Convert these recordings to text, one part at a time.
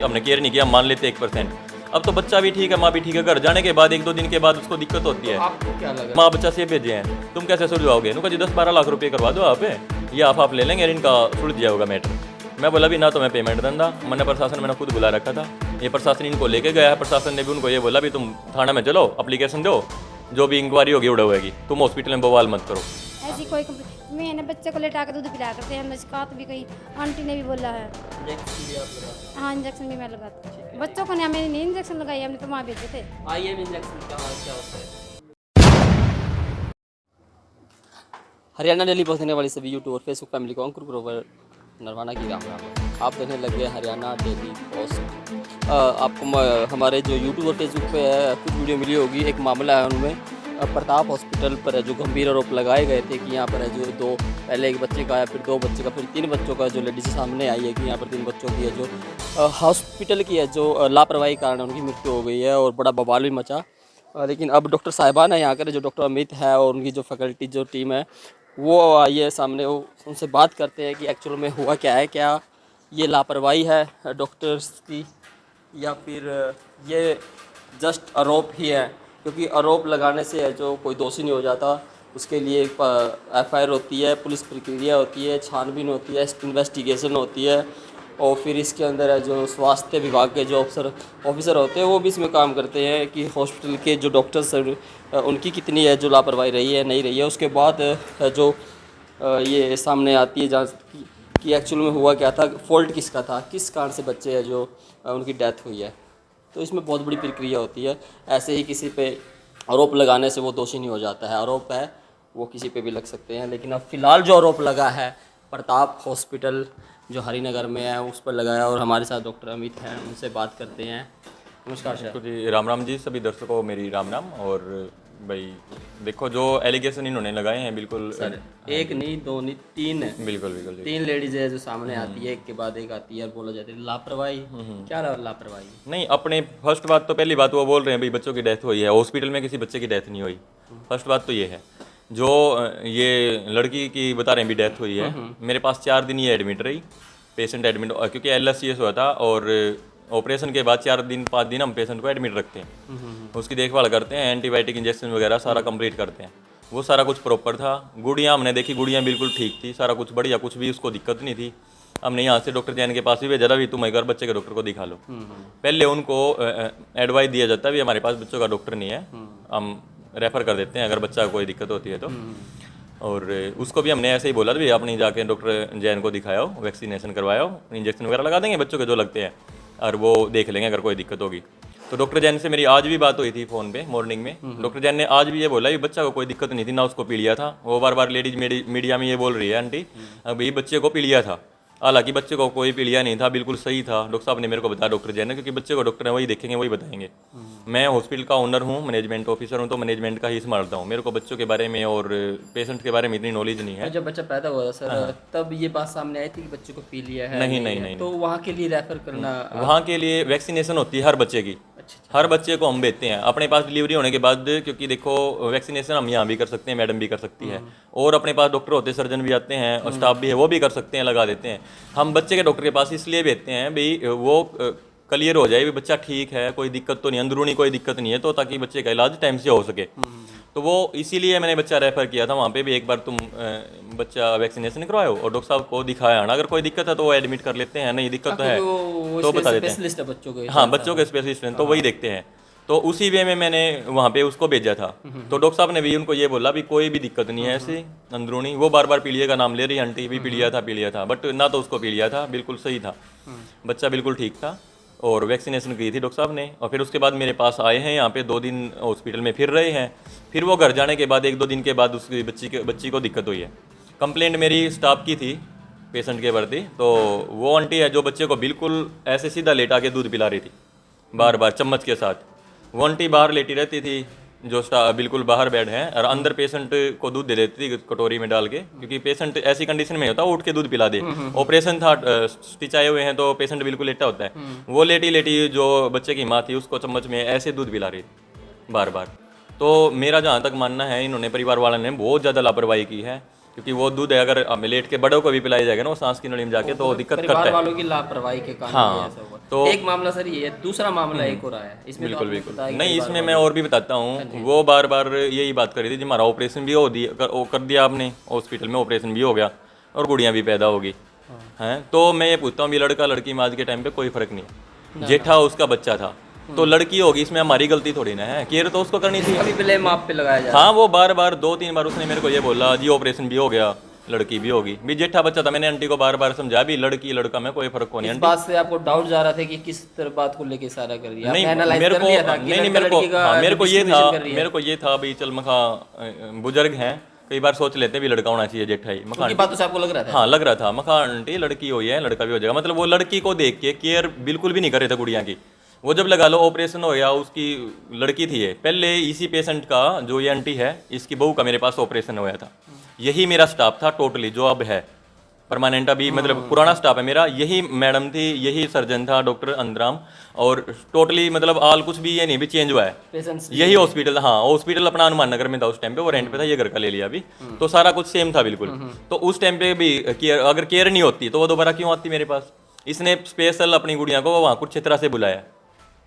हमने केयर नहीं किया, मान लेते 1%। अब तो बच्चा भी ठीक है, माँ भी ठीक है, घर जाने के बाद 1-2 दिन के बाद उसको दिक्कत होती है। आपको क्या लगा? माँ बच्चा से भेजे हैं, तुम कैसे सुलझाओगे? उनका जी 10-12 लाख रुपये करवा दो आप, ये आप ले लेंगे और इनका सुलझ जाएगा होगा मैटर। मैं बोला भी ना तो मैं पेमेंट दंदा, मैंने प्रशासन मैंने खुद बुला रखा था, ये प्रशासन इनको लेके गया है। प्रशासन ने भी उनको ये बोला भी तुम थाना में चलो, एप्लीकेशन दो, जो भी इंक्वायरी होगी उड़ा होगी, तुम हॉस्पिटल में बवाल मत करो। ऐसी कोई कंप्लेंट मैंने बच्चे को लेटा के दूध पिलाया करते हैं, मुस्कात भी कही आंटी ने भी बोला है। इंजेक्शन भी आप लगाते हाँ इंजेक्शन भी मैं लगाती हूँ बच्चों को, नहीं मैंने नहीं इंजेक्शन लगाई, हमने तो वहाँ भेजे थे। हैं? आईएम इंजेक्शन क्या होता है? हरियाणा डेली पोस्ट देने वाली सभी यूट्यूब और फेसबुक फैमिली को अंकुर ग्रोवर नरवाना की राम राम। आप देखने लगे हरियाणा डेली पोस्ट। आपको हमारे जो यूट्यूब और फेसबुक पे है कुछ वीडियो मिली होगी। एक मामला है उनमें प्रताप हॉस्पिटल पर है जो गंभीर आरोप लगाए गए थे कि यहाँ पर है जो पहले एक बच्चे का है, फिर 2 बच्चे का, फिर 3 बच्चों का जो लेडीज सामने आई है कि यहाँ पर 3 बच्चों की है जो हॉस्पिटल की है जो लापरवाही के कारण उनकी मृत्यु हो गई है और बड़ा बवाल भी मचा। लेकिन अब डॉक्टर साहिबान है यहाँ कर जो डॉक्टर अमित है और उनकी जो फैकल्टी जो टीम है वो आई है सामने, वो उनसे बात करते हैं कि एक्चुअल में हुआ क्या है, क्या ये लापरवाही है डॉक्टर्स की या फिर ये जस्ट आरोप ही है। क्योंकि आरोप लगाने से है जो कोई दोषी नहीं हो जाता, उसके लिए FIR होती है, पुलिस प्रक्रिया होती है, छानबीन होती है, इन्वेस्टिगेशन होती है और फिर इसके अंदर है जो स्वास्थ्य विभाग के जो ऑफिसर होते हैं वो भी इसमें काम करते हैं कि हॉस्पिटल के जो डॉक्टर्स उनकी कितनी है जो लापरवाही रही है नहीं रही है। उसके बाद जो ये सामने आती है जांच कि एक्चुअल में हुआ क्या था, फॉल्ट किसका था, किस कारण से बच्चे है जो उनकी डेथ हुई है। तो इसमें बहुत बड़ी प्रक्रिया होती है। ऐसे ही किसी पे आरोप लगाने से वो दोषी नहीं हो जाता है, आरोप है वो किसी पे भी लग सकते हैं। लेकिन अब फिलहाल जो आरोप लगा है प्रताप हॉस्पिटल जो हरिनगर में है उस पर लगाया और हमारे साथ डॉक्टर अमित हैं, उनसे बात करते हैं। नमस्कार सर। तो जी राम राम जी, सभी दर्शकों को मेरी राम राम। और भाई देखो जो एलिगेशन इन्होंने लगाए हैं बिल्कुल सर एक नहीं, 2 नहीं, 3 है। बिल्कुल बिल्कुल जी। 3 लेडीज है जो सामने आती है, एक के बाद एक आती है और बोला जाता है लापरवाही। क्या लापरवाही? नहीं, अपने फर्स्ट बात तो पहली बात वो बोल रहे हैं भाई बच्चों की डेथ हुई है, हॉस्पिटल में किसी बच्चे की डेथ नहीं हुई। फर्स्ट बात तो ये है। जो ये लड़की की बता रहे हैं भी डेथ हुई है, मेरे पास 4 दिन ये एडमिट रही, पेशेंट एडमिट, क्योंकि LSCS हुआ था और ऑपरेशन के बाद 4 दिन 5 दिन हम पेशेंट को एडमिट रखते हैं, उसकी देखभाल करते हैं, एंटीबायोटिक इंजेक्शन वगैरह सारा कंप्लीट करते हैं। वो सारा कुछ प्रॉपर था। गुड़ियाँ हमने देखी, गुड़ियाँ बिल्कुल ठीक थी, सारा कुछ बढ़िया, कुछ भी उसको दिक्कत नहीं थी। हमने यहाँ से डॉक्टर जैन के पास भी भेजा था भी तुम एक बार बच्चे के डॉक्टर को दिखा लो। पहले उनको एडवाइस दिया जाता है भी हमारे पास बच्चों का डॉक्टर नहीं है, हम रेफ़र कर देते हैं अगर बच्चा को कोई दिक्कत होती है तो। और उसको भी हमने ऐसे ही बोला था भी आप नहीं जाके डॉक्टर जैन को दिखाया हो, वैक्सीनेशन करवाया हो, इंजेक्शन वगैरह लगा देंगे बच्चों के जो लगते हैं और वो देख लेंगे अगर कोई दिक्कत होगी। तो डॉक्टर जैन से मेरी आज भी बात हुई थी फ़ोन पे मॉर्निंग में। डॉक्टर जैन ने आज भी ये बोला कि बच्चा को कोई दिक्कत नहीं थी, ना उसको पीलिया था। वो बार बार लेडीज मीडिया में ये बोल रही है आंटी अभी बच्चे को पीलिया था, हालांकि बच्चे को कोई पीलिया नहीं था, बिल्कुल सही था। डॉक्टर साहब ने मेरे को बताया, डॉक्टर जैन ने, क्योंकि बच्चे को डॉक्टर है वही देखेंगे वही बताएंगे। मैं हॉस्पिटल का ओनर हूँ, मैनेजमेंट ऑफिसर हूँ, तो मैनेजमेंट का ही संभालता हूँ। मेरे को बच्चों के बारे में और पेशेंट के बारे में इतनी नॉलेज नहीं है। जब बच्चा पैदा हुआ था सर तब ये बात सामने आई थी कि बच्चे को पी लिया है? नहीं, तो वहाँ के लिए रेफर करना? वहाँ के लिए वैक्सीनेशन होती है हर बच्चे की। हर बच्चे को हम भेजते हैं अपने पास डिलीवरी होने के बाद, क्योंकि देखो वैक्सीनेशन हम यहाँ भी कर सकते हैं, मैडम भी कर सकती है, और अपने पास डॉक्टर होते हैं, सर्जन भी आते हैं और स्टाफ भी है, वो भी कर सकते हैं, लगा देते हैं। हम बच्चे के डॉक्टर के पास इसलिए भेजते हैं भाई वो क्लियर हो जाए भी बच्चा ठीक है, कोई दिक्कत तो नहीं, अंदरूनी कोई दिक्कत नहीं है, तो ताकि बच्चे का इलाज टाइम से हो सके। तो वो इसीलिए मैंने बच्चा रेफ़र किया था वहाँ पे भी, एक बार तुम बच्चा वैक्सीनेशन करवाओ और डॉक्टर साहब को दिखाया ना, अगर कोई दिक्कत है तो वो एडमिट कर लेते हैं, नहीं दिक्कत तो है तो बता देते हैं। बच्चों के, हाँ, बच्चों के स्पेशलिस्ट हैं तो वही देखते हैं। तो उसी वे में मैंने वहाँ पे उसको भेजा था। तो डॉक्टर साहब ने भी उनको ये बोला भी कोई भी दिक्कत नहीं है ऐसी अंदरूनी। वो बार बार पीलिया का नाम ले रही आंटी भी पीलिया था, बट ना तो उसको पीलिया था, बिल्कुल सही था, बच्चा बिल्कुल ठीक था और वैक्सीनेशन की थी डॉक्टर साहब ने। और फिर उसके बाद मेरे पास आए हैं यहाँ पे, 2 दिन हॉस्पिटल में फिर रहे हैं। फिर वो घर जाने के बाद 1-2 दिन के बाद उसकी बच्ची को दिक्कत हुई है। कंप्लेंट मेरी स्टाफ की थी पेशेंट के प्रति। तो वो आंटी है जो बच्चे को बिल्कुल ऐसे सीधा लेटा के दूध पिला रही थी, बार बार चम्मच के साथ। वो आंटी बाहर लेटी रहती थी, जो बिल्कुल बाहर बेड है, और अंदर पेशेंट को दूध दे देती थी कटोरी में डाल के, क्योंकि पेशेंट ऐसी कंडीशन में होता है उठ के दूध पिला दे। ऑपरेशन था, स्टिच आए हुए हैं तो पेशेंट बिल्कुल लेटा होता है। वो लेटी लेटी जो बच्चे की माँ थी उसको चम्मच में ऐसे दूध पिला रही थी बार बार। तो मेरा जहाँ तक मानना है इन्होंने परिवार वालों ने बहुत ज़्यादा लापरवाही की है। क्योंकि वो दूध है अगर हमें लेट के बड़ों को भी पिलाया जाएगा ना वो सांस की नली में जाके तो वो दिक्कत करता परिवार है। वालों की लापरवाही के कारण हाँ, ये ऐसा हुआ। तो एक मामला सर ये है, दूसरा मामला एक हो रहा है इसमें तो बिल्कुल आपने बिल्कुल बताया कि नहीं, परिवार इसमें वालों- मैं और भी बताता हूँ। वो बार बार यही बात कर रही थी जी हमारा ऑपरेशन भी हो दिया कर दिया आपने, हॉस्पिटल में ऑपरेशन भी हो गया और गुड़ियाँ भी पैदा होगी हैं। तो मैं ये पूछता हूँ, ये लड़का लड़की में आज के टाइम पे कोई फर्क नहीं है। जेठा उसका बच्चा था तो लड़की होगी, इसमें हमारी गलती थोड़ी ना है, केयर तो उसको करनी थी। अभी ब्लेम आप पे लगाया जा रहा हाँ, वो बार बार 2-3 बार उसने मेरे को ये बोला जी ऑपरेशन भी हो गया, लड़की भी होगी। भी जेठा बच्चा था, मैंने आंटी को बार बार समझाया भी लड़की लड़का में कोई फर्क नहीं है। है। इस बात से आपको डाउट जा रहा था कि किस तरह बात को लेके इशारा कर दिया नहीं, आपने एनालाइज मेरे कर को लिया था कि नहीं, लड़का लड़की का मेरे को ये था discrimination कर रही है। मेरे को ये था भाई चल मखा बुजुर्ग हैं, कई बार सोच लेते हैं भी लड़का होना चाहिए जेठा ही मखा। उनकी बातों से आपको लग रहा था हाँ लग रहा था मखा आंटी लड़की हुई है लड़का भी हो जाएगा, मतलब वो लड़की को देख के केयर बिल्कुल भी नहीं कर रहे थे गुड़िया की। वो जब लगा लो ऑपरेशन हो गया, उसकी लड़की थी ये, पहले इसी पेशेंट का जो ये आंटी है इसकी बहू का मेरे पास ऑपरेशन हो गया था। यही मेरा स्टाफ था टोटली जो अब है परमानेंट, अभी मतलब पुराना स्टाफ है मेरा। यही मैडम थी, यही सर्जन था डॉक्टर अंदराम, और टोटली मतलब आल कुछ भी ये नहीं भी चेंज हुआ है। पेशेंट्स यही हॉस्पिटल, हाँ हॉस्पिटल अपना हनुमान नगर में था उस टाइम पे, वो रेंट पे था, ये घर का ले लिया अभी। तो सारा कुछ सेम था बिल्कुल। तो उस टाइम पे भी केयर, अगर केयर नहीं होती तो वो दोबारा क्यों आती मेरे पास। इसने स्पेशल अपनी गुड़िया को वहाँ कुछ तरह से बुलाया,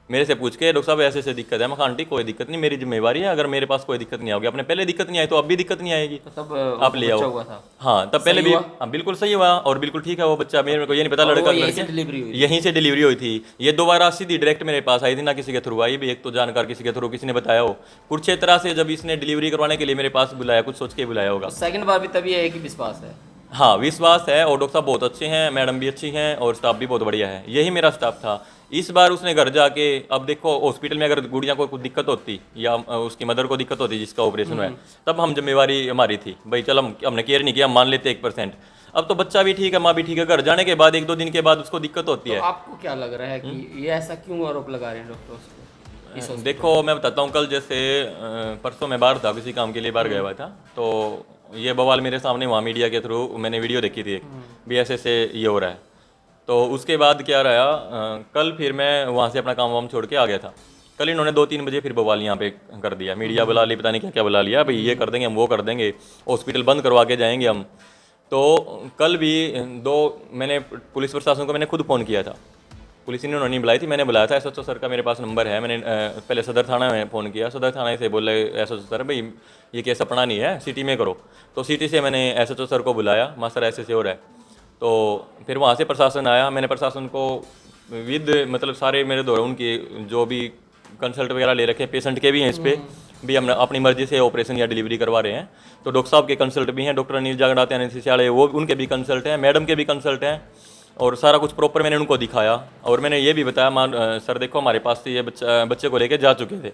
मेरे से पूछ के डॉक्टर साहब ऐसे ऐसे दिक्कत है। मैं आंटी कोई दिक्कत नहीं, मेरी जिम्मेवारी है, अगर मेरे पास कोई दिक्कत नहीं आओगी, अपने पहले दिक्कत नहीं आई तो अब भी दिक्कत नहीं आएगी, तब आप ले आओ। हुआ था हाँ तब पहले सही भी हुआ? हाँ बिल्कुल सही हुआ और बिल्कुल ठीक है वो बच्चा। मेरे को ये नहीं पता और लड़का वो यहीं से लड़की डिलीवरी हुई यहीं से डिलीवरी हुई थी। ये दोबारा सीधी डायरेक्ट मेरे पास आई थी, ना किसी के थ्रू आई भी, एक तो जानकार किसी के थ्रू किसी ने बताया हो। कुरुक्षेत्र से जब इसने डिलीवरी करवाने के लिए मेरे पास बुलाया, कुछ सोच के बुलाया होगा। सेकंड बार भी तभी है कि विश्वास है। हाँ विश्वास है, और डॉक्टर साहब बहुत अच्छे हैं, मैडम भी अच्छी हैं, और स्टाफ भी बहुत बढ़िया है। यही मेरा स्टाफ था। इस बार उसने घर जाके, अब देखो हॉस्पिटल में अगर गुड़िया को कुछ दिक्कत होती या उसकी मदर को दिक्कत होती जिसका ऑपरेशन हुआ है, तब हम जिम्मेवारी हमारी थी भाई चल हमने केयर नहीं किया, हम मान लेते 1%। अब तो बच्चा भी ठीक है, माँ भी ठीक है, घर जाने के बाद 1-2 दिन के बाद उसको दिक्कत होती है। तो आपको क्या लग रहा है कि ये ऐसा क्यों आरोप लगा रहे हैं डॉक्टर्स पे? देखो मैं बताता हूँ, कल जैसे परसों मैं बाहर था, किसी काम के लिए बाहर गया हुआ था, तो ये बवाल मेरे सामने वहाँ मीडिया के थ्रू मैंने वीडियो देखी थी एक, भी ऐसे से ये हो रहा है। तो उसके बाद क्या रहा, कल फिर मैं वहाँ से अपना काम वाम छोड़ के आ गया था। कल इन्होंने 2-3 बजे फिर बवाल यहाँ पे कर दिया, मीडिया बुला ली, पता नहीं क्या क्या बुला लिया, भाई ये कर देंगे हम, वो कर देंगे, हॉस्पिटल बंद करवा के जाएंगे हम। तो कल भी मैंने पुलिस प्रशासन को मैंने खुद फ़ोन किया था, पुलिस इन्होंने नहीं बुलाई थी, मैंने बुलाया था। एसएचओ सर का मेरे पास नंबर है, मैंने पहले सदर थाना में फ़ोन किया, सदर थाने से बोले एसएचओ सर भाई ये केस अपना नहीं है, सिटी में करो। तो सिटी से मैंने एसएचओ सर को बुलाया, मास्टर ऐसे से हो रहा है। तो फिर वहाँ से प्रशासन आया, मैंने प्रशासन को विद मतलब सारे मेरे द्वारा उनके जो भी कंसल्ट वगैरह ले रखे हैं, पेशेंट के भी हैं, इस पर भी हम अपनी मर्जी से ऑपरेशन या डिलीवरी करवा रहे हैं। तो डॉक्टर साहब के कंसल्ट भी हैं, डॉक्टर अनिल जागड़ाते हैं वो उनके भी कंसल्ट हैं, मैडम के भी कंसल्ट हैं, और सारा कुछ प्रॉपर मैंने उनको दिखाया। और मैंने ये भी बताया सर देखो हमारे पास से ये बच्चे को लेके जा चुके थे,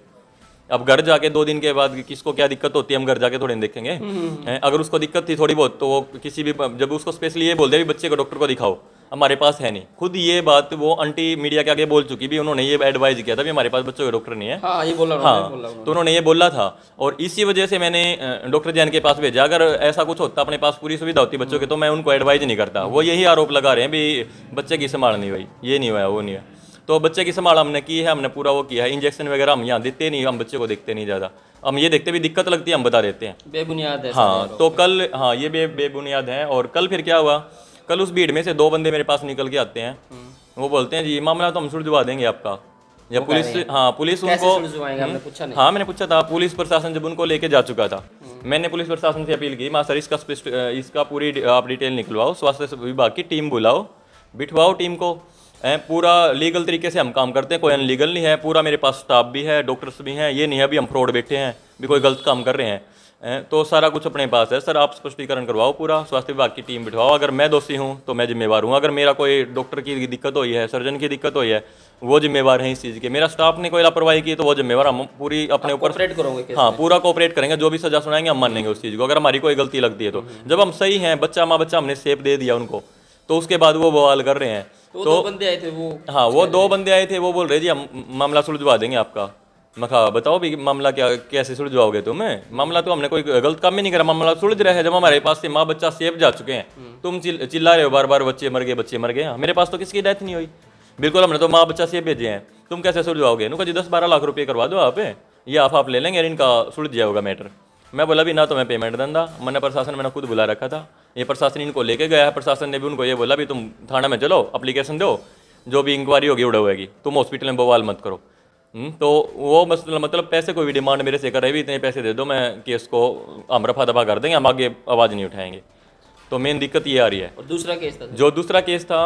अब घर जाके 2 दिन के बाद किसको क्या दिक्कत होती है हम घर जाके थोड़ी नहीं देखेंगे हैं। अगर उसको दिक्कत थी थोड़ी बहुत तो वो किसी भी, जब उसको स्पेशली ये बोल दिया भी बच्चे को डॉक्टर को दिखाओ, हमारे पास है नहीं। खुद ये बात वो आंटी मीडिया के आगे बोल चुकी भी, उन्होंने ये एडवाइस किया था भी हमारे पास बच्चों के डॉक्टर नहीं है। हाँ ये बोला हाँ तो उन्होंने ये बोला था, और इसी वजह से मैंने डॉक्टर जैन के पास भेजा। अगर ऐसा कुछ होता, अपने पास पूरी सुविधा होती बच्चों के, तो मैं उनको एडवाइज नहीं करता। वो यही आरोप लगा रहे हैं भी बच्चे की संभाल नहीं हुई, ये नहीं हुआ, वो नहीं हुआ। तो बच्चे की संभाल हमने की है, हमने पूरा वो किया है। इंजेक्शन वगैरह हम यहाँ देते नहीं, हम बच्चे को देखते नहीं ज़्यादा, हम ये देखते भी दिक्कत लगती है हम बता देते हैं, बेबुनियाद है। हाँ तो कल हाँ ये बेबुनियाद है। और कल फिर क्या हुआ, कल उस भीड़ में से 2 बंदे मेरे पास निकल के आते हैं, वो बोलते हैं जी ये मामला तो हम सुलझवा देंगे आपका। या पुलिस, हाँ पुलिस उनको, हमने पूछा नहीं। हाँ मैंने पूछा था, पुलिस प्रशासन जब उनको लेके जा चुका था, मैंने पुलिस प्रशासन से अपील की, मास्टर इसका पूरी आप डिटेल निकलवाओ, स्वास्थ्य विभाग की टीम बुलाओ, बिठवाओ टीम को, पूरा लीगल तरीके से हम काम करते हैं, कोई अनलीगल नहीं है। पूरा मेरे पास स्टाफ भी है, डॉक्टर्स भी हैं, ये नहीं है अभी हम फ्रॉड बैठे हैं भी कोई गलत काम कर रहे हैं। तो सारा कुछ अपने पास है। सर आप स्पष्टीकरण करवाओ, पूरा स्वास्थ्य विभाग की टीम बिठवाओ, अगर मैं दोषी हूँ तो मैं जिम्मेवार हूँ, अगर मेरा कोई डॉक्टर की दिक्कत हुई है, सर्जन की दिक्कत हुई है, वो जिम्मेवार है इस चीज़ के। मेरा स्टाफ ने कोई लापरवाही की तो वो जिम्मेवार, हम पूरी अपने ऊपर कोऑपरेट करोगे? हाँ पूरा कोऑपरेट करेंगे, जो भी सजा सुनाएंगे हम मानेंगे उस चीज़ को, अगर हमारी कोई गलती लगती है तो। जब हम सही हैं, बच्चा माँ बच्चा हमने सेफ दे दिया उनको, तो उसके बाद वो बवाल कर रहे हैं। तो 2 बंदे आए थे वो, हाँ वो 2 बंदे आए थे, वो बोल रहे जी हम मामला सुलझवा देंगे आपका। मखा बताओ भी मामला क्या, कैसे सुलझवाओगे तुम्हें, मामला तो हमने कोई गलत काम ही नहीं करा, मामला सुलझ रहा है। जब हमारे पास से माँ बच्चा सेफ जा चुके हैं, तुम चिल्ला रहे हो बार बार बच्चे मर गए बच्चे मर गए। मेरे पास तो किसी की डेथ नहीं हुई, बिल्कुल हमने तो माँ बच्चा सेफ भेजे हैं, तुम कैसे सुलझवाओगे? नुका जी 10-12 लाख रुपये करवा दो आप, ये आप ले लेंगे, इनका सुलझ जाएगा मैटर। मैं बोला भी ना तो मैं पेमेंट देंदा, मैंने प्रशासन मैंने खुद बुला रखा था, ये प्रशासन इनको लेके गया है। प्रशासन ने भी उनको ये बोला भी तुम थाना में चलो, एप्लीकेशन दो, जो भी इंक्वायरी होगी उड़ा होगी, तुम हॉस्पिटल में बवाल मत करो। तो वो मतलब पैसे कोई भी डिमांड मेरे से कर रहे भी, इतने पैसे दे दो, मैं केस को हम रफा दफा कर देंगे, हम आगे आवाज़ नहीं उठाएंगे। तो मेन दिक्कत ये आ रही है। और दूसरा केस था जो दूसरा केस था,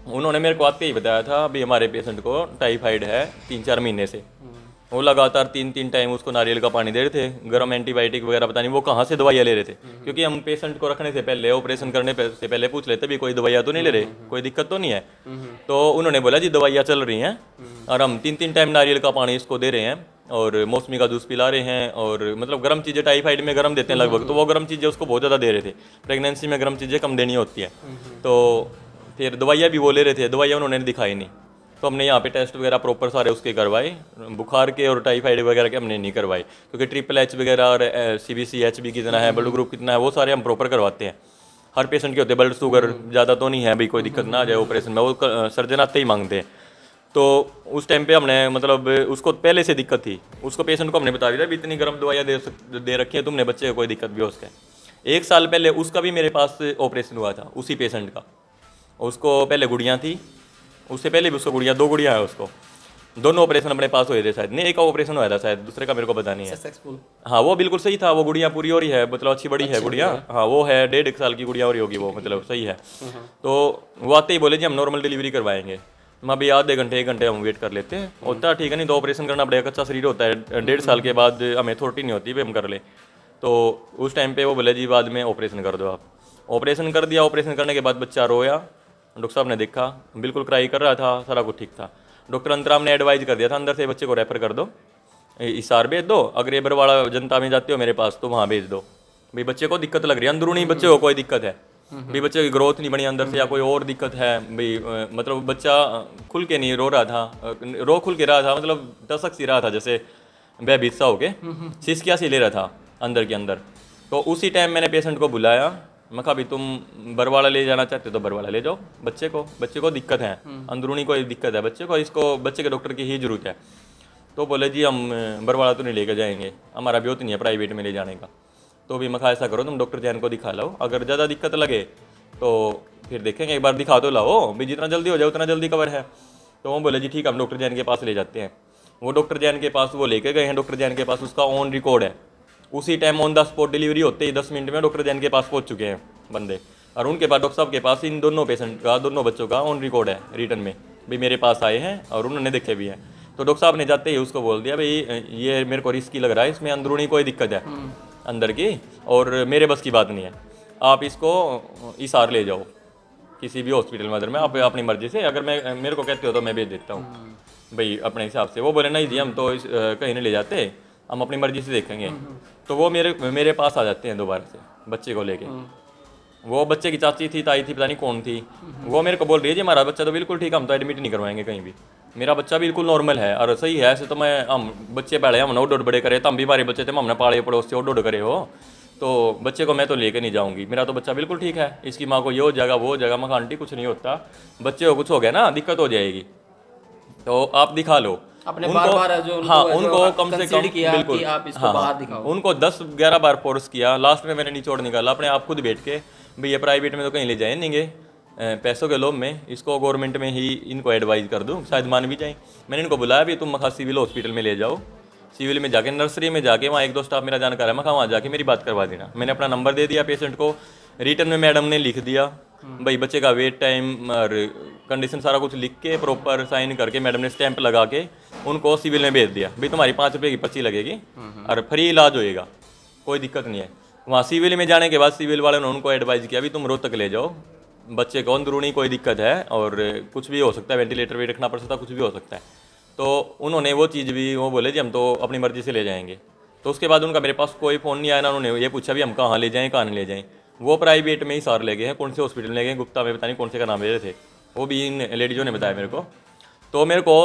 उन्होंने मेरे को आते ही बताया था भी हमारे पेशेंट को टाइफाइड है 3-4 महीने से। वो लगातार 3-3 टाइम उसको नारियल का पानी दे रहे थे, गर्म एंटीबायोटिक वगैरह पता नहीं वो कहाँ से दवाइयाँ ले रहे थे, क्योंकि हम पेशेंट को रखने से पहले, ऑपरेशन करने से पहले पूछ लेते भी कोई दवाइयाँ तो नहीं ले रहे, कोई दिक्कत तो नहीं है। तो उन्होंने बोला जी दवाइयाँ चल रही हैं और हम 3-3 टाइम नारियल का पानी इसको दे रहे हैं और मौसमी का जूस पिला रहे हैं, और मतलब गर्म चीज़ें टाइफाइड में गर्म देते हैं लगभग, तो वो गर्म चीज़ें उसको बहुत ज़्यादा दे रहे थे। प्रेगनेंसी में गर्म चीज़ें कम देनी होती है। तो फिर दवाइयाँ भी वो ले रहे थे, दवाइयाँ उन्होंने दिखाई नहीं। तो हमने यहाँ पे टेस्ट वगैरह प्रॉपर सारे उसके करवाए, बुखार के और टाइफाइड वगैरह के हमने नहीं करवाए, क्योंकि THH वगैरह और CBC HB कितना है, ब्लड ग्रुप कितना है, वो सारे हम प्रॉपर करवाते हैं। हर पेशेंट के होते हैं, ब्लड शुगर ज़्यादा तो नहीं है भाई, कोई दिक्कत ना आ जाए ऑपरेशन में, वो सर्जन आते ही मांगते हैं। तो उस टाइम पे हमने मतलब उसको पहले से दिक्कत थी, उसको पेशेंट को हमने बता दिया भी इतनी गर्म दवाइयाँ दे रखी है तुमने, बच्चे को कोई दिक्कत भी हो उसके। 1 साल पहले उसका भी मेरे पास ऑपरेशन हुआ था, उसी पेशेंट का। उसको पहले गुड़ियाँ थी, उससे पहले भी उसको गुड़िया, 2 गुड़ियाँ है उसको। दोनों ऑपरेशन अपने पास हुए थे शायद, नहीं एक का ऑपरेशन हुआ था शायद, दूसरे का मेरे को पता नहीं है। सक्सेसफुल। हाँ वो बिल्कुल सही था, वो गुड़िया पूरी हो रही है, मतलब अच्छी बड़ी है गुड़िया। हाँ वो है 1.5 साल की गुड़िया हो रही होगी वो, मतलब सही है। तो वो आते ही बोले जी हम नॉर्मल डिलीवरी करवाएंगे। मैं अभी आधे घंटे 1 घंटे हम वेट कर लेते हैं, होता ठीक है, नहीं तो ऑपरेशन करना पड़ेगा, कच्चा शरीर होता है, 1.5 साल के बाद हमें अथॉरिटी नहीं होती भी हम कर ले। तो उस टाइम पे वो बोले जी बाद में ऑपरेशन कर दो आप। ऑपरेशन कर दिया, ऑपरेशन करने के बाद बच्चा रोया, डॉक्टर साहब ने देखा, बिल्कुल क्राई कर रहा था, सारा कुछ ठीक था। डॉक्टर अंतराम ने एडवाइज कर दिया था अंदर से बच्चे को रेफर कर दो, हिसार भेज दो, अगर ये बरवाड़ा जनता में जाते हो मेरे पास तो वहाँ भेज दो, भाई बच्चे को दिक्कत लग रही है, अंदरूनी बच्चे को कोई दिक्कत है, भाई बच्चे की ग्रोथ नहीं बनी अंदर से या कोई और दिक्कत है भाई, मतलब बच्चा खुल के नहीं रो रहा था, रो खुल के रहा था, मतलब टसक सी रहा था जैसे भयभीत सा होके, सिसकिया सी ले रहा था अंदर के अंदर। तो उसी टाइम मैंने पेशेंट को बुलाया, मैं कहा भी तुम बरवाड़ा ले जाना चाहते हो तो बरवाड़ा ले जाओ, बच्चे को दिक्कत है, अंदरूनी कोई दिक्कत है बच्चे को, इसको बच्चे के डॉक्टर की ही जरूरत है। तो बोले जी हम बरवाड़ा तो नहीं लेकर जाएंगे, हमारा ब्योत नहीं है प्राइवेट में ले जाने का। तो भी मैं कहा ऐसा करो तुम डॉक्टर जैन को दिखा लो, अगर ज़्यादा दिक्कत लगे तो फिर देखेंगे, एक बार दिखा तो लाओ भी, जितना जल्दी हो जाए उतना जल्दी कवर है। तो वो बोले जी ठीक है हम डॉक्टर जैन के पास ले जाते हैं। वो डॉक्टर जैन के पास वो लेके गए हैं, डॉक्टर जैन के पास उसका ऑन रिकॉर्ड है, उसी time on the spot delivery होते ही 10 मिनट में डॉक्टर जैन के पास पहुंच चुके हैं बंदे, और उनके पास डॉक्टर साहब के पास इन दोनों पेशेंट का, दोनों बच्चों का ऑन रिकॉर्ड है रिटर्न में, भाई मेरे पास आए हैं और उन्होंने देखे भी हैं। तो डॉक्टर साहब ने जाते ही उसको बोल दिया भाई ये मेरे को रिस्की लग रहा है, इसमें अंदरूनी कोई दिक्कत है अंदर की, और मेरे बस की बात नहीं है, आप इसको हिसार ले जाओ किसी भी हॉस्पिटल में अंदर में, आप अपनी मर्जी से, अगर मैं मेरे को कहते हो तो मैं भेज देता हूँ भाई अपने हिसाब से। वो बोले नहीं जी हम तो कहीं नहीं ले जाते, हम अपनी मर्जी से देखेंगे। तो वो मेरे पास आ जाते हैं दोबारा से बच्चे को लेके। वो बच्चे की चाची थी, ताई थी, पता नहीं कौन थी, वो मेरे को बोल रही है जी हमारा बच्चा तो बिल्कुल ठीक, हम तो एडमिट नहीं करवाएंगे कहीं भी, मेरा बच्चा बिल्कुल नॉर्मल है और सही है। ऐसे तो मैं हम बच्चे पाले हमने उड बड़े करे, तम भी हमारे बच्चे थे हमने पाले पड़ोस से उड करे हो, तो बच्चे को मैं तो लेके नहीं जाऊंगी, मेरा तो बच्चा बिल्कुल ठीक है, इसकी माँ को ये हो जाएगा वो हो जाएगा। मैं आंटी कुछ नहीं होता, बच्चे को कुछ हो गया ना दिक्कत हो जाएगी, तो आप दिखा लो आपने उनको, बार-बार जो हाँ उनको कम से कम किया बिल्कुल कि आप इसको हाँ, बाहर दिखाओ, उनको 10-11 बार फोर्स किया, लास्ट में मैंने निचोड़ निकाला अपने आप खुद बैठ के, भाई ये प्राइवेट में तो कहीं ले जाएंगे पैसों के लोभ में, इसको गवर्नमेंट में ही इनको एडवाइस कर दूँ, शायद मान भी जाए। मैंने इनको बुलाया भी तुम मखा सिविल हॉस्पिटल में ले जाओ, सिविल में जाके नर्सरी में जाके वहाँ 1-2 स्टाफ मेरा जानकार है, मखा वहाँ जाके मेरी बात करवा देना। मैंने अपना नंबर दे दिया पेशेंट को, रिटर्न में मैडम ने लिख दिया भाई बच्चे का वेट टाइम और कंडीशन सारा कुछ लिख के प्रॉपर साइन करके मैडम ने स्टैंप लगा के उनको सिविल में भेज दिया, भाई तुम्हारी 5 रुपये की पर्ची लगेगी और फ्री इलाज होएगा, कोई दिक्कत नहीं है। वहाँ सिविल में जाने के बाद सिविल वाले ने उनको एडवाइस किया भी तुम रोहतक ले जाओ, बच्चे को अंदरूनी कोई दिक्कत है और कुछ भी हो सकता है, वेंटिलेटर भी रखना पड़ सकता है, कुछ भी हो सकता है। तो उन्होंने वो चीज़ भी वो बोले जी हम तो अपनी मर्जी से ले जाएंगे। तो उसके बाद उनका मेरे पास कोई फ़ोन नहीं आया ना, उन्होंने ये पूछा भी हम कहाँ ले जाएँ कहाँ नहीं ले जाएँ। वो प्राइवेट में ही सार ले गए हैं, कौन से हॉस्पिटल ले गए, गुप्ता में पता नहीं कौन से का नाम ले रहे थे, वो भी इन लेडीज़ों ने बताया मेरे को। तो मेरे को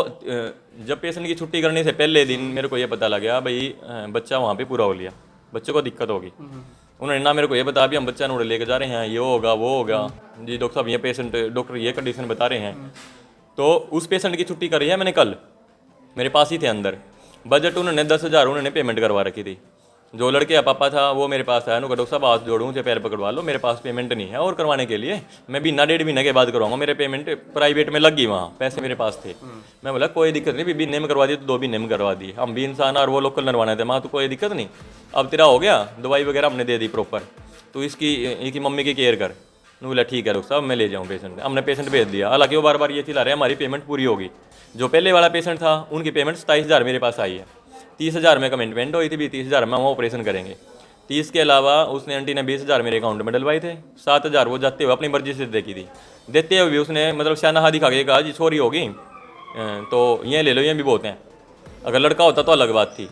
जब पेशेंट की छुट्टी करने से पहले दिन मेरे को ये पता लगा भाई बच्चा वहाँ पे पूरा हो लिया, बच्चे को दिक्कत होगी। उन्होंने ना मेरे को ये बताया भी हम बच्चा नोड़े लेके जा रहे हैं, ये होगा वो होगा जी डॉक्टर साहब, ये पेशेंट डॉक्टर ये कंडीशन बता रहे हैं। तो उस पेशेंट की छुट्टी करी है मैंने कल, मेरे पास ही थे अंदर। बजट उन्होंने 10,000 उन्होंने पेमेंट करवा रखी थी, जो लड़के का पापा था वो मेरे पास आया, डॉक्टर साहब हाथ जोड़ूँ से पैर पकड़वा लो, मेरे पास पेमेंट नहीं है और करवाने के लिए, मैं महीना 1.5 महीने के बाद करवाऊंगा, मेरे पेमेंट प्राइवेट में लग गई, वहाँ पैसे मेरे पास थे। मैं बोला कोई दिक्कत नहीं, भी में करवा दी तो 2 महीने में करवा दी, हम भी इंसान और वो लोकल नरवाने थे, तो कोई दिक्कत नहीं, अब तेरा हो गया, दवाई वगैरह हमने दे दी प्रॉपर, तो इसकी मम्मी की केयर कर। बोला ठीक है डॉक्टर साहब मैं ले जाऊँ पेशेंट, हमने पेशेंट भेज दिया। हालांकि वो बार बार ये चिल्ला रहे हैं हमारी पेमेंट पूरी होगी। जो पहले वाला पेशेंट था उनकी पेमेंट 27,000 मेरे पास आई है, 30,000 में कमिटमेंट हुई थी, भी 30,000 में हम ऑपरेशन करेंगे। 30 के अलावा उसने आंटी ने 20,000 मेरे अकाउंट में डलवाए थे, 7,000 वो जाते हुए अपनी मर्जी से देखी थी, देते हुए भी उसने मतलब शानाहा दिखा के कहा जी छोरी होगी तो ये ले लो, ये भी बहुत हैं, अगर लड़का होता तो अलग बात थी।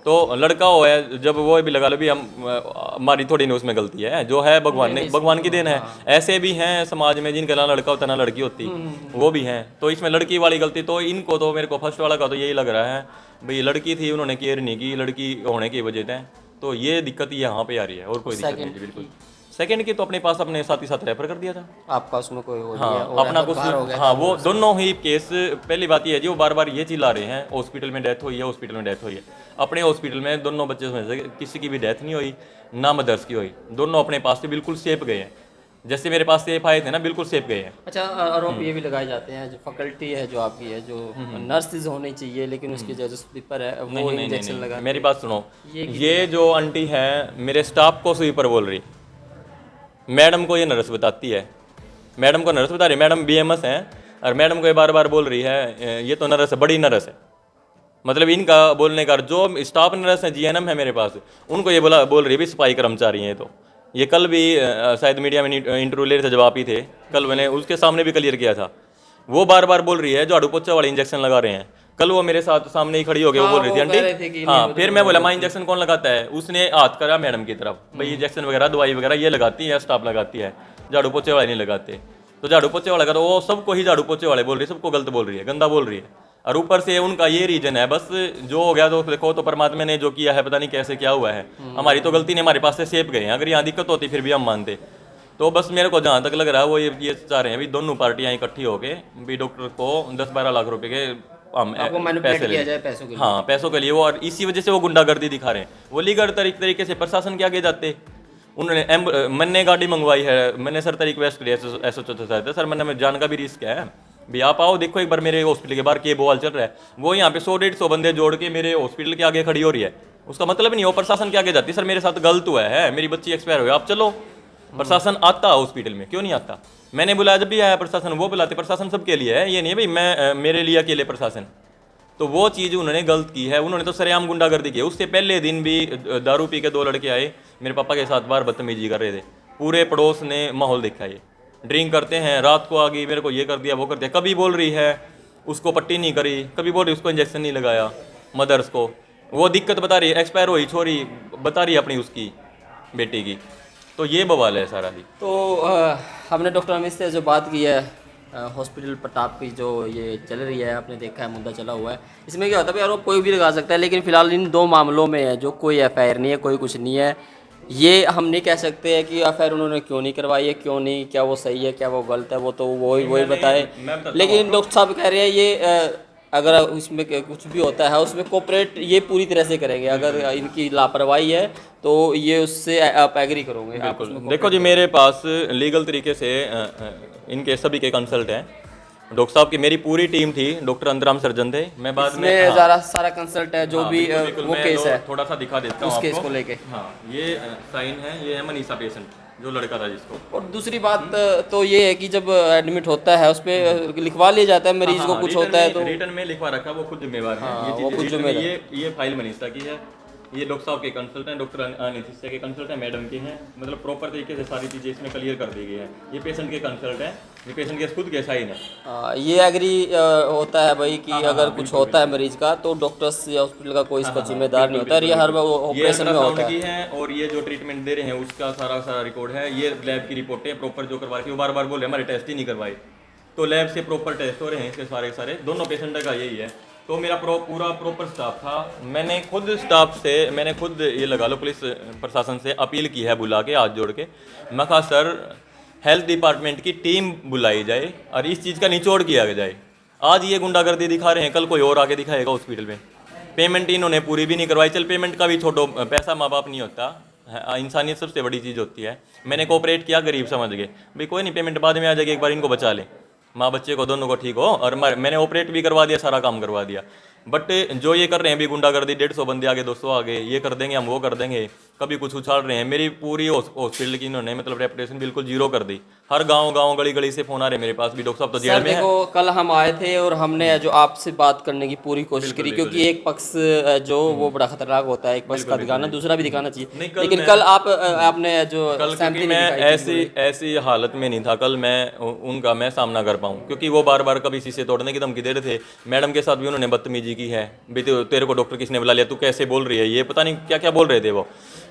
तो लड़का हो है जब वो भी लगा लो भी हम हमारी थोड़ी नहीं उसमें गलती है, जो है भगवान की देन है। ऐसे भी हैं समाज में जिनका ना लड़का होता ना लड़की होती, वो भी हैं, तो इसमें लड़की वाली गलती तो इनको, तो मेरे को फर्स्ट वाला का तो यही लग रहा है भाई लड़की थी उन्होंने केयर नहीं की, लड़की होने की वजह से, तो ये दिक्कत यहाँ पे आ रही है और कोई दिक्कत नहीं है बिल्कुल। सेकंड की तो अपने पास अपने साथ ही साथ रेफर कर दिया था आपका, उसमें कोई हो हाँ गया, और अपना तो कुछ बाहर हो गया हाँ था, वो दोनों ही केस। पहली बात ये है जी वो बार बार ये चिल्ला रहे हैं हॉस्पिटल में डेथ हुई है, हॉस्पिटल में डेथ हुई है। अपने हॉस्पिटल में दोनों बच्चे में से किसी की भी डेथ नहीं हुई, ना मदर्स की हुई, दोनों अपने पास से बिल्कुल सेफ गए हैं, जैसे मेरे पास सेफ आए थे ना बिल्कुल सेफ गए हैं। अच्छा, आरोप ये भी लगाए जाते हैं जो फैकल्टी है जो आपकी है, जो नर्सेज होनी चाहिए लेकिन उसकी जो स्लीपर है वो इंजेक्शन लगा। मेरी बात सुनो, ये जो आंटी है मेरे स्टाफ को स्वीपर बोल रही, मैडम को ये नर्स बताती है, मैडम को नर्स बता रही, मैडम BMS हैं और मैडम को ये बार बार बोल रही है ये तो नर्स है, बड़ी नर्स है। मतलब इनका बोलने का जो स्टाफ नर्स है GNM है मेरे पास, उनको ये बोल रही है भी सफाई कर्मचारी हैं। तो ये कल भी शायद मीडिया में इंटरव्यू ले रहे थे, जवाब ही थे कल, मैंने उसके सामने भी क्लियर किया था। वो बार बार बोल रही है झाड़ू पोछा वाले इंजेक्शन लगा रहे हैं। कल वो मेरे साथ सामने ही खड़ी हो गई, वो बोल रही थी आंटी हाँ, फिर मैं बोला माँ इंजेक्शन कौन लगाता है, उसने हाथ करा मैडम की तरफ, भाई इंजेक्शन वगैरह दवाई वगैरह ये लगाती है स्टाफ लगाती है, झाड़ू पोछे वाले नहीं लगाते। तो झाड़ू पोछे वाला का तो वो सबको ही झाड़ू पोछे वाले बोल रही है, सबको गलत बोल रही है, गंदा बोल रही है। और ऊपर से उनका ये रीजन है बस जो हो गया तो देखो तो परमात्मा ने जो किया है पता नहीं कैसे क्या हुआ है, हमारी तो गलती ने हमारे पास से सेफ गए हैं, अगर यहाँ दिक्कत होती फिर भी हम मानते। तो बस मेरे को जहाँ तक लग रहा है वो ये चाह रहे हैं भी दोनों पार्टियाँ इकट्ठी होके भी डॉक्टर को 10-12 लाख रुपए के पैसे किया जाए पैसों के लिए। हाँ पैसों के लिए वो, और इसी वजह से वो गुंडागर्दी दिखा रहे हैं। वो लीगल तरीके से प्रशासन के आगे जाते, उन्होंने मैंने गाड़ी मंगवाई है, मैंने सर तरीक रिक्वेस्ट करी SHO सर मैंने जान का भी रिस्क है भी आप आओ देखो एक बार मेरे हॉस्पिटल के बाहर के बवाल चल रहा है। वो यहाँ पे 100-150 बंदे जोड़ के मेरे हॉस्पिटल के आगे खड़ी हो रही है, उसका मतलब नहीं वो प्रशासन के आगे जाती सर मेरे साथ गलत हुआ है, मेरी बच्ची एक्सपायर हो गई, आप चलो। प्रशासन आता हॉस्पिटल में, क्यों नहीं आता? मैंने बुलाया जब भी आया प्रशासन, वो बुलाते, प्रशासन सबके लिए है, ये नहीं है भाई मैं मेरे लिए अकेले प्रशासन। तो वो चीज़ उन्होंने गलत की है, उन्होंने तो सरेआम गुंडागर्दी की है। उससे पहले दिन भी दारू पी के 2 लड़के आए मेरे पापा के साथ बाहर बदतमीजी कर रहे थे, पूरे पड़ोस ने माहौल देखा, ये ड्रिंक करते हैं, रात को आ गई मेरे को ये कर दिया वो कर दिया, कभी बोल रही है उसको पट्टी नहीं करी, कभी बोल रही उसको इंजेक्शन नहीं लगाया मदर्स को, वो दिक्कत बता रही है, एक्सपायर हुई छोरी बता रही है अपनी उसकी बेटी की। तो ये बवाल है सारा ही। तो हमने डॉक्टर अमित से जो बात की है हॉस्पिटल पटाप की जो ये चल रही है, आपने देखा है मुद्दा चला हुआ है, इसमें क्या होता है आरोप कोई भी लगा सकता है, लेकिन फिलहाल इन 2 मामलों में है जो कोई FIR नहीं है, कोई कुछ नहीं है। ये हम नहीं कह सकते हैं कि FIR उन्होंने क्यों नहीं करवाई है, क्यों नहीं, क्या वो सही है क्या वो गलत है, वो तो वही बताए। लेकिन डॉक्टर साहब कह रहे हैं ये अगर उसमें कुछ भी होता है उसमें कोऑपरेट ये पूरी तरह से करेंगे, अगर इनकी लापरवाही है तो ये उससे आप एग्री करोगे? देखो जी मेरे पास लीगल तरीके से इनके सभी के कंसल्ट हैं डॉक्टर साहब की, मेरी पूरी टीम थी, डॉक्टर अंतराम सर्जन थे, मैं बाद में सारा कंसल्ट है जो भी वो केस है थोड़ा सा दिखा देता हूँ उस केस को लेके। हाँ ये साइन है, ये है मनीषा पेशेंट जो लड़का था जिसको। और दूसरी बात तो ये है कि जब एडमिट होता है उस पर लिखवा लिया जाता है मरीज को कुछ होता है तो रिटर्न में लिखवा रखा, वो खुद जिम्मेवार है। वो खुद जिम्मेदार। ये फाइल मनीषा की है, ये डॉक्टर साहब के कंसल्ट हैं, डॉक्टर अनितिशा के कंसल्ट हैं, मैडम के हैं, मतलब प्रॉपर तरीके से सारी चीज़ें इसमें क्लियर कर दी गई है। ये पेशेंट के कंसल्ट हैं, ये पेशेंट के खुद के साइन है। ये एग्री होता है भाई कि अगर कुछ होता है मरीज का तो डॉक्टर्स या हॉस्पिटल का कोई इसका जिम्मेदार नहीं होता है, ये हर ऑपरेशन में होता है। और ये जो ट्रीटमेंट दे रहे हैं उसका सारा रिकॉर्ड है, ये लैब की रिपोर्ट है प्रॉपर जो करवा के, वो बार बार बोले हमारे टेस्ट ही नहीं करवाए, तो लैब से प्रॉपर टेस्ट हो रहे हैं इसके सारे दोनों पेशेंट का यही है। तो मेरा पूरा प्रॉपर स्टाफ था, मैंने खुद ये लगा लो पुलिस प्रशासन से अपील की है बुला के हाथ जोड़ के, मैं कहा सर हेल्थ डिपार्टमेंट की टीम बुलाई जाए और इस चीज़ का निचोड़ किया जाए। आज ये गुंडागर्दी दिखा रहे हैं, कल कोई और आके दिखाएगा हॉस्पिटल में, पेमेंट इन्होंने पूरी भी नहीं करवाई। चल पेमेंट का भी छोड़ो, पैसा माँ बाप नहीं होता है, इंसानियत सबसे बड़ी चीज़ होती है। मैंने कोऑपरेट किया, गरीब समझ गए भाई कोई नहीं, पेमेंट बाद में आ जाएगी, एक बार इनको बचा ले, माँ बच्चे को दोनों को ठीक हो। और मैंने ऑपरेट भी करवा दिया, सारा काम करवा दिया। बट जो ये कर रहे हैं अभी गुंडागर्दी, 150 बंदे आगे 200 आगे, ये कर देंगे हम, वो कर देंगे, कभी कुछ उछाल रहे हैं। मेरी पूरी हॉस्पिटल की इन्होंने मतलब रेपुटेशन बिल्कुल जीरो कर दी। हर गांव गली गली से फोन आ रहे हैं मेरे पास भी, डॉक्टर साहब तो जेल सर में है। देखो, कल हम आए थे और हमने जो आपसे बात करने की पूरी कोशिश करी, क्योंकि एक पक्ष जो वो बड़ा खतरनाक होता है, एक पक्ष का दिखाना, दूसरा भी दिखाना चाहिए। लेकिन कल आपने जो कल क्योंकि मैं ऐसी हालत में नहीं था, कल मैं उनका मैं सामना कर पाऊँ, क्योंकि वो बार बार कभी शीशे तोड़ने की धमकी दे रहे थे। मैडम के साथ भी उन्होंने बदतमीजी की है, भी तेरे को डॉक्टर किसने बुला लिया, तू कैसे बोल रही है, ये पता नहीं क्या क्या बोल रहे थे वो।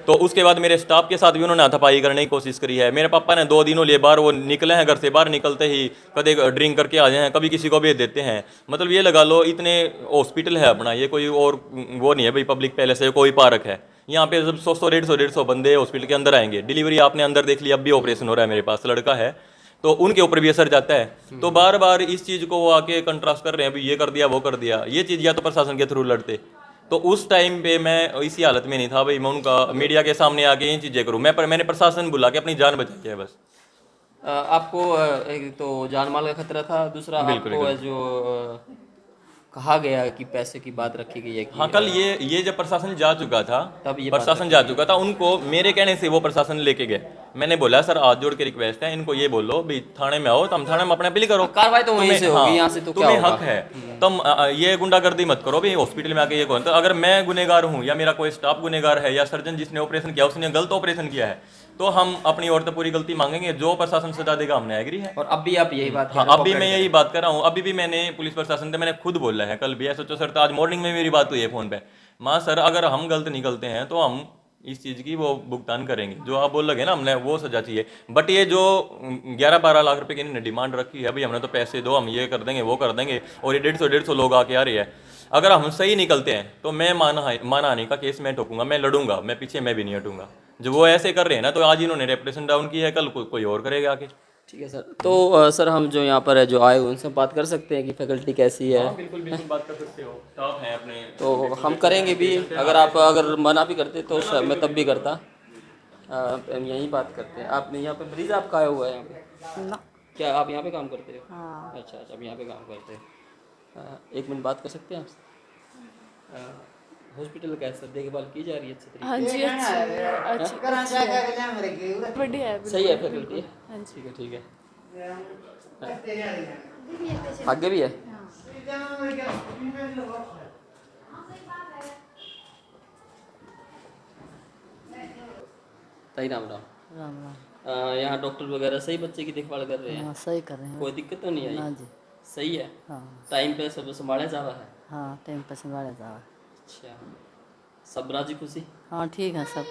तो उसके बाद मेरे स्टाफ के साथ भी उन्होंने हाथापाई करने की कोशिश करी है। मेरे पापा ने 2 दिनों लिए बाहर, वो निकले हैं घर से, बाहर निकलते ही कभी ड्रिंक करके आ जाए, कभी किसी को भेज देते हैं। मतलब ये लगा लो, इतने हॉस्पिटल है अपना, ये कोई और वो नहीं है भाई पब्लिक पैलेस है, कोई पार्क है। यहाँ पे जब 100-150 बंदे हॉस्पिटल के अंदर आएंगे, डिलीवरी आपने अंदर देख लिया, अब भी ऑपरेशन हो रहा है, मेरे पास लड़का है, तो उनके ऊपर भी असर जाता है। तो बार बार इस चीज़ को वो आके कंट्रास्ट कर रहे हैं, अभी ये कर दिया वो कर दिया। ये चीज़ या तो प्रशासन के थ्रू लड़ते, तो उस टाइम पे मैं इसी हालत में नहीं था भाई मैं उनका मीडिया के सामने आके ये चीज़ें करूँ। मैंने प्रशासन बुला के अपनी जान बचाई है बस। आपको एक तो जान माल का खतरा था, दूसरा आपको जो कहा गया कि पैसे की बात रखी गई है कि हाँ, कल ये जब प्रशासन जा चुका था, तब ये प्रशासन जा चुका था, उनको मेरे कहने से वो प्रशासन लेके गए। मैंने बोला सर हाथ जोड़ के रिक्वेस्ट है, इनको ये बोलो भाई थाने में आओ, तुम थाने में अपने अपील करो, कार्रवाई तो वहीं से होगी, यहाँ से तो क्या तुम्हें होगा? हक है, तुम ये गुंडागर्दी मत करो भाई हॉस्पिटल में आके। ये कौन, तो अगर मैं गुनेगार हूँ या मेरा कोई स्टाफ गुनेगार है या सर्जन जिसने ऑपरेशन किया उसने गलत ऑपरेशन किया है, तो हम अपनी ओर से पूरी गलती मांगेंगे, जो प्रशासन सजा देगा हमने एग्री है। और अब भी आप यही बात हाँ, अभी मैं यही बात कर रहा हूँ। अभी भी मैंने पुलिस प्रशासन से मैंने खुद बोला है, कल भी SHO सर, आज मॉर्निंग में मेरी बात हुई है फ़ोन पे, माँ सर अगर हम गलत निकलते हैं तो हम इस चीज़ की वो भुगतान करेंगे, जो आप बोल लगे ना हमने वो सजा चाहिए। बट ये जो 11-12 लाख रुपए की इन्होंने डिमांड रखी है, भाई हमने तो पैसे दो, हम ये कर देंगे वो कर देंगे, और ये 150 लोग आके आ रही है। अगर हम सही निकलते हैं तो मैं मानहानि का केस मैं ठोकूंगा, मैं लड़ूंगा, मैं पीछे मैं भी नहीं हटूंगा। जो वो ऐसे कर रहे हैं ना, तो आज इन्होंने रेपुटेशन डाउन की है, कल कोई और करेगा आके। ठीक है सर। तो सर हम जो यहाँ पर जो आए उनसे बात कर सकते हैं कि फैकल्टी कैसी है? हाँ, बिल्कुल बात कर सकते हो, स्टाफ हैं अपने। तो हम करेंगे भी, अगर मना भी करते तो मैं तब भी करता। हम यही बात करते हैं। आपने यहाँ पे मरीज आपका आया हुआ है यहाँ पे? ना। क्या आप यहाँ पे काम करते हो? हाँ। अच्छा, आप यहाँ पे काम करते हो। 1 मिनट बात कर सकते हैं आपसे? हॉस्पिटल का सर देखभाल की जा रही है अच्छे तरीके? हाँ जी, अच्छी बढ़िया है, सही है फैकल्टी? हाँ जी। ठीक है। आगे भी है? सही, राम राम। राम राम। यहाँ डॉक्टर वगैरह सही बच्चे की देखभाल कर रहे हैं? हाँ, सही कर रहे हैं। कोई दिक्कत तो नहीं आई? हाँ जी। सही है? हाँ टाइम पे सब संभाला जा रहा है? हाँ, टाइम पर संभाला जा रहा है। अच्छा, सब राजी खुशी? हाँ, ठीक है सब।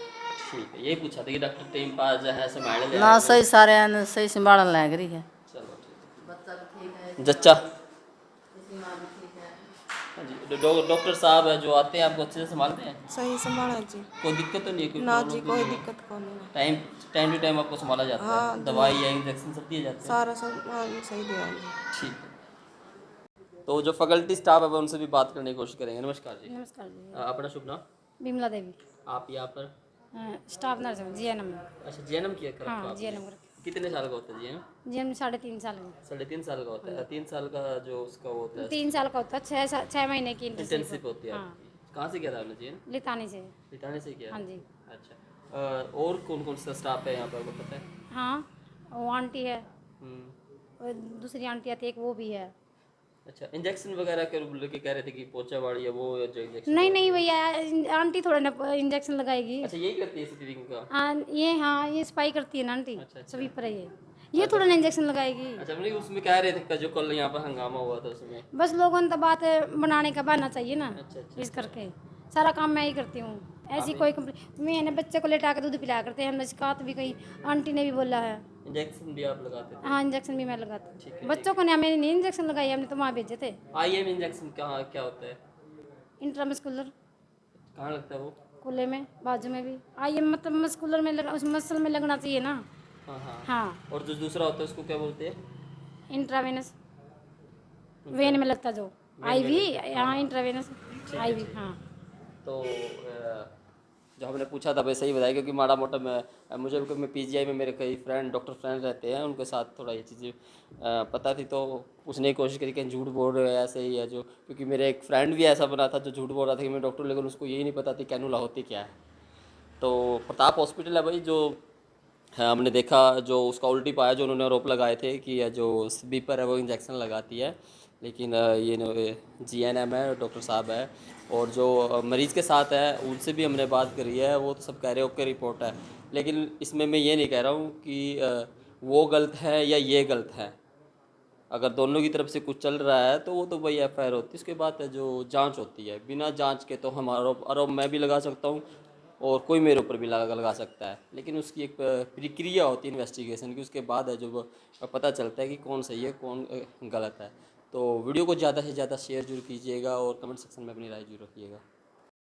ठीक है, यही पूछा था कि डॉक्टर टाइम पास जो है संभाल ले? ना सही सारे आने सही संभालने लग रही है। चलो ठीक बच्चा भी ठीक है, है। जच्चा? माँ भी ठीक है। हाँ जी, डॉक्टर साहब है जो आते हैं आपको अच्छे से संभालते हैं? सही संभाला जी। कोई दिक्कत तो नहीं है? ना जी, कोई दिक्कत को नहीं। टाइम टू टाइम आपको संभाला जाता है? हाँ, दवाई या इंजेक्शन सब दिए जाते हैं? सारा सब सही दिया जी। ठीक है। तो जो फैकल्टी स्टाफ है वो उनसे भी बात करने की कोशिश करेंगे। नमस्कार जी। नमस्कार जी। अपना शुभ नाम? बिमला देवी। आप यहाँ पर? स्टाफ नर्स हूँ GNM। अच्छा, GNM किया कर रखा हाँ, आपने? GNM कर। कितने साल का होता है GNM? GNM 3.5 साल का। 3.5 साल का होता है? 3 साल का जो उसका वो होता है 3 साल का होता है, 6 महीने की इंटर्नशिप होती है हाँ। आपकी। कहाँ से किया था आपने GNM? लितानी से। लिटाने से किया? हाँ जी। अच्छा, और कौन कौन सा स्टाफ है यहाँ पर आपको पता है? हाँ, वो आंटी है, हम्म। और दूसरी आंटी आती है, एक वो भी है। अच्छा, इंजेक्शन वगैरह के लेके कह रहे थे कि पोचावाड़ी है वो जो इंजेक्शन? नहीं नहीं भैया, आंटी थोड़ा ना इंजेक्शन लगाएगी। अच्छा, यही करती है सीधी का? ये हाँ, ये स्पाई करती है ना आंटी। अच्छा। सभी पर है ये थोड़ा ना इंजेक्शन लगाएगी। अच्छा, नहीं उसमें कह रहे थे जो कल यहाँ पर हंगामा हुआ था उसमें? बस लोगों ने तो बात बनाने का बहाना चाहिए ना। अच्छा। इस करके सारा काम मैं ही करती हूँ। ऐसी कोई कंप्लेंट, मैंने बच्चे को लेटा के दूध पिलाया करते हैं, हमने शिकायत भी कही, आंटी ने भी बोला है। इंजेक्शन भी आप लगाते थे? हाँ, इंजेक्शन भी मैं लगाती ठीक हूँ। है। बच्चों को मैंने नहीं इंजेक्शन लगाई, हमने तो वहाँ भेजे थे। IM इंजेक्शन कहाँ क्या होता है? इंट्रामस्कुलर कहाँ लगता है वो? कूल्हे में, बाजू में भी। मतलब मस्कुलर में लगा, उस मसल में लगना चाहिए ना। हाँ हाँ। हाँ, और जो दूसरा होता है उसको क्या बोलते हैं? इंट्रावेनस, वेन में लगता जो IV। हाँ, इंट्रावेनस। आई भी हाँ। तो जो हमने पूछा था वैसे ही बताया, क्योंकि माड़ा मोटा मुझे मैं पीजीआई में मेरे कई डॉक्टर फ्रेंड रहते हैं, उनके साथ थोड़ा ये चीज़ें पता थी, तो पूछने की कोशिश करी कि झूठ बोल रहे हो ऐसे ही है जो, क्योंकि मेरे एक फ्रेंड भी ऐसा बना था जो झूठ बोल रहा था कि मैं डॉक्टर, लेकिन उसको यही नहीं पता थी कैनुला होती क्या है। तो प्रताप हॉस्पिटल है भाई, जो हाँ, हमने देखा जो उसका उल्टी पाया, जो उन्होंने आरोप लगाए थे कि यह जो स्वीपर है वो इंजेक्शन लगाती है, लेकिन ये जीएनएम है, डॉक्टर साहब है, और जो मरीज़ के साथ है उनसे भी हमने बात करी है, वो तो सब कह रहे ओके रिपोर्ट है। लेकिन इसमें मैं ये नहीं कह रहा हूँ कि वो गलत है या ये गलत है। अगर दोनों की तरफ से कुछ चल रहा है तो वो तो भाई एफआईआर होती है, उसके बाद है जो जांच होती है। बिना जांच के तो हम आरोप आरोप मैं भी लगा सकता हूँ और कोई मेरे ऊपर भी लगा सकता है, लेकिन उसकी एक प्रक्रिया होती है इन्वेस्टिगेशन की, उसके बाद है जो वो पता चलता है कि कौन सही है कौन गलत है। तो वीडियो को ज़्यादा से ज़्यादा शेयर जरूर कीजिएगा और कमेंट सेक्शन में अपनी राय जरूर रखिएगा।